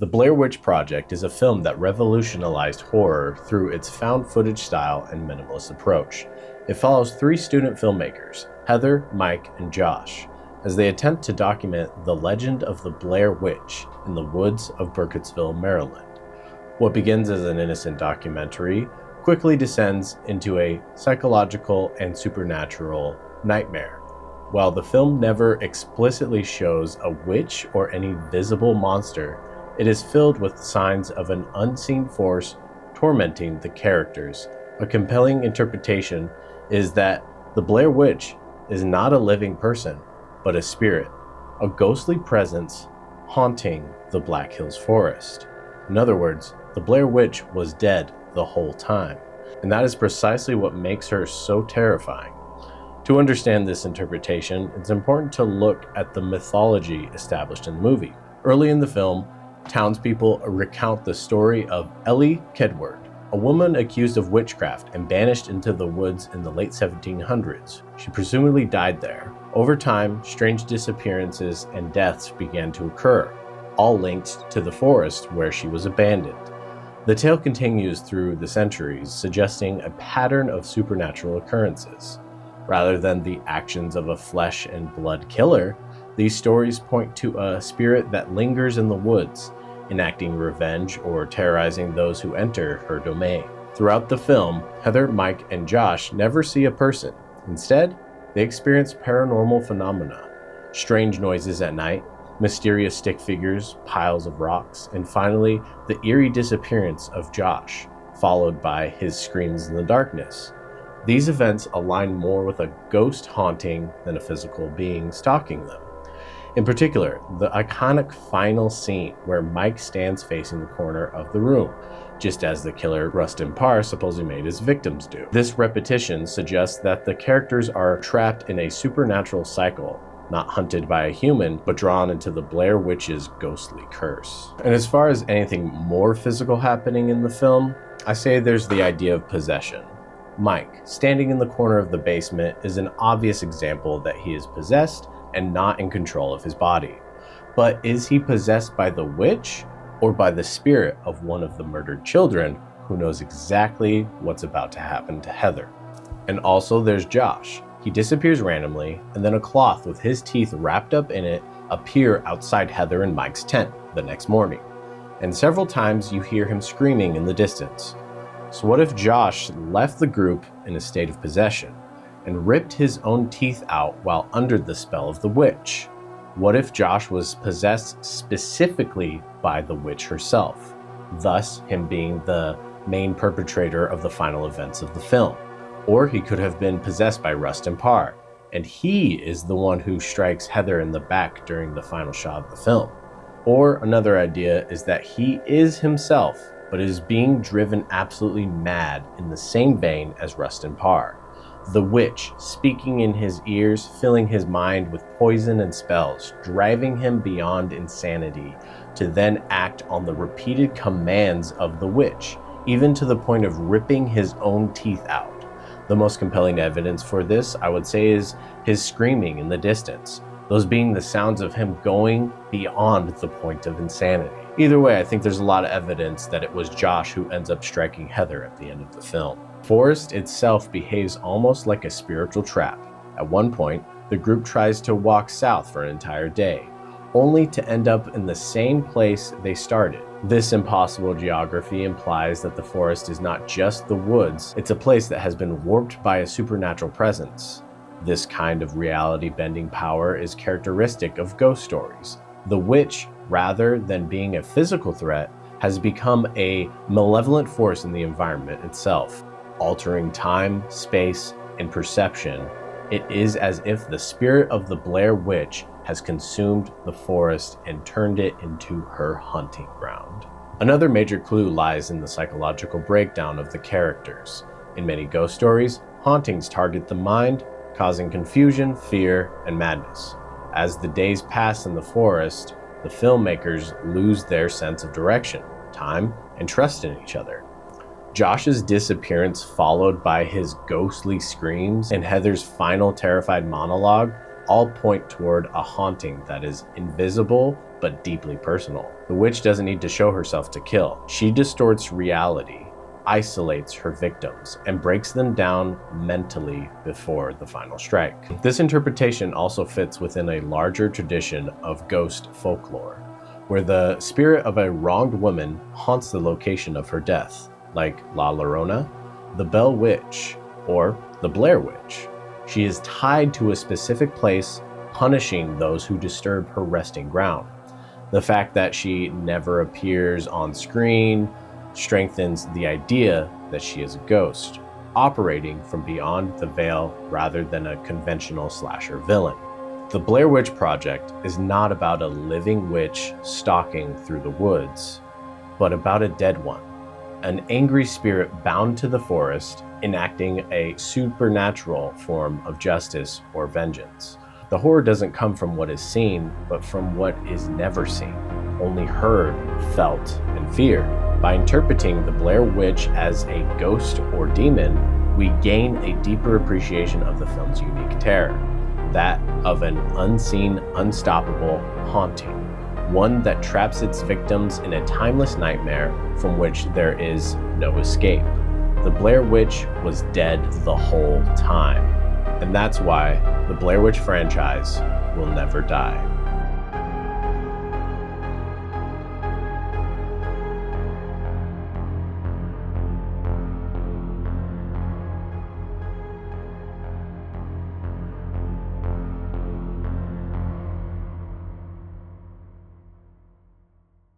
Blair Witch Project is a film that revolutionized horror through its found footage style and minimalist approach. It follows three student filmmakers, Heather, Mike, and Josh, as they attempt to document the legend of the Blair Witch in the woods of Burkittsville, Maryland. What begins as an innocent documentary quickly descends into a psychological and supernatural nightmare. While the film never explicitly shows a witch or any visible monster, it is filled with signs of an unseen force tormenting the characters. A compelling interpretation is that the Blair Witch is not a living person, but a spirit, a ghostly presence haunting the Black Hills Forest. In other words, the Blair Witch was dead the whole time, and that is precisely what makes her so terrifying. To understand this interpretation, it's important to look at the mythology established in the movie. Early in the film, townspeople recount the story of Ellie Kedward, a woman accused of witchcraft and banished into the woods in the late 1700s. She presumably died there. Over time, strange disappearances and deaths began to occur, all linked to the forest where she was abandoned. The tale continues through the centuries, suggesting a pattern of supernatural occurrences. Rather than the actions of a flesh and blood killer, these stories point to a spirit that lingers in the woods, enacting revenge or terrorizing those who enter her domain. Throughout the film, Heather, Mike, and Josh never see a person. Instead, they experience paranormal phenomena, strange noises at night, mysterious stick figures, piles of rocks, and finally, the eerie disappearance of Josh, followed by his screams in the darkness. These events align more with a ghost haunting than a physical being stalking them. In particular, the iconic final scene where Mike stands facing the corner of the room, just as the killer Rustin Parr supposedly made his victims do. This repetition suggests that the characters are trapped in a supernatural cycle, not hunted by a human, but drawn into the Blair Witch's ghostly curse. And as far as anything more physical happening in the film, I say there's the idea of possession. Mike, standing in the corner of the basement, is an obvious example that he is possessed and not in control of his body. But is he possessed by the witch or by the spirit of one of the murdered children who knows exactly what's about to happen to Heather? And also there's Josh. He disappears randomly, and then a cloth with his teeth wrapped up in it appear outside Heather and Mike's tent the next morning. And several times you hear him screaming in the distance. So what if Josh left the group in a state of possession and ripped his own teeth out while under the spell of the witch? What if Josh was possessed specifically by the witch herself, thus him being the main perpetrator of the final events of the film? Or he could have been possessed by Rustin Parr, and he is the one who strikes Heather in the back during the final shot of the film. Or another idea is that he is himself, but is being driven absolutely mad in the same vein as Rustin Parr. The witch speaking in his ears, filling his mind with poison and spells, driving him beyond insanity to then act on the repeated commands of the witch, even to the point of ripping his own teeth out. The most compelling evidence for this, I would say, is his screaming in the distance, those being the sounds of him going beyond the point of insanity. Either way, I think there's a lot of evidence that it was Josh who ends up striking Heather at the end of the film. Forest itself behaves almost like a spiritual trap. At one point, the group tries to walk south for an entire day, only to end up in the same place they started. This impossible geography implies that the forest is not just the woods, it's a place that has been warped by a supernatural presence. This kind of reality-bending power is characteristic of ghost stories. The witch, rather than being a physical threat, has become a malevolent force in the environment itself, altering time, space, and perception. It is as if the spirit of the Blair Witch has consumed the forest and turned it into her hunting ground. Another major clue lies in the psychological breakdown of the characters. In many ghost stories, hauntings target the mind, causing confusion, fear, and madness. As the days pass in the forest, the filmmakers lose their sense of direction, time, and trust in each other. Josh's disappearance, followed by his ghostly screams, and Heather's final terrified monologue all point toward a haunting that is invisible but deeply personal. The witch doesn't need to show herself to kill. She distorts reality, isolates her victims, and breaks them down mentally before the final strike. This interpretation also fits within a larger tradition of ghost folklore, where the spirit of a wronged woman haunts the location of her death, like La Llorona, the Bell Witch, or the Blair Witch. She is tied to a specific place, punishing those who disturb her resting ground. The fact that she never appears on screen strengthens the idea that she is a ghost, operating from beyond the veil rather than a conventional slasher villain. The Blair Witch Project is not about a living witch stalking through the woods, but about a dead one, an angry spirit bound to the forest, enacting a supernatural form of justice or vengeance. The horror doesn't come from what is seen, but from what is never seen, only heard, felt, and feared. By interpreting the Blair Witch as a ghost or demon, we gain a deeper appreciation of the film's unique terror, that of an unseen, unstoppable haunting, one that traps its victims in a timeless nightmare from which there is no escape. The Blair Witch was dead the whole time, and that's why the Blair Witch franchise will never die.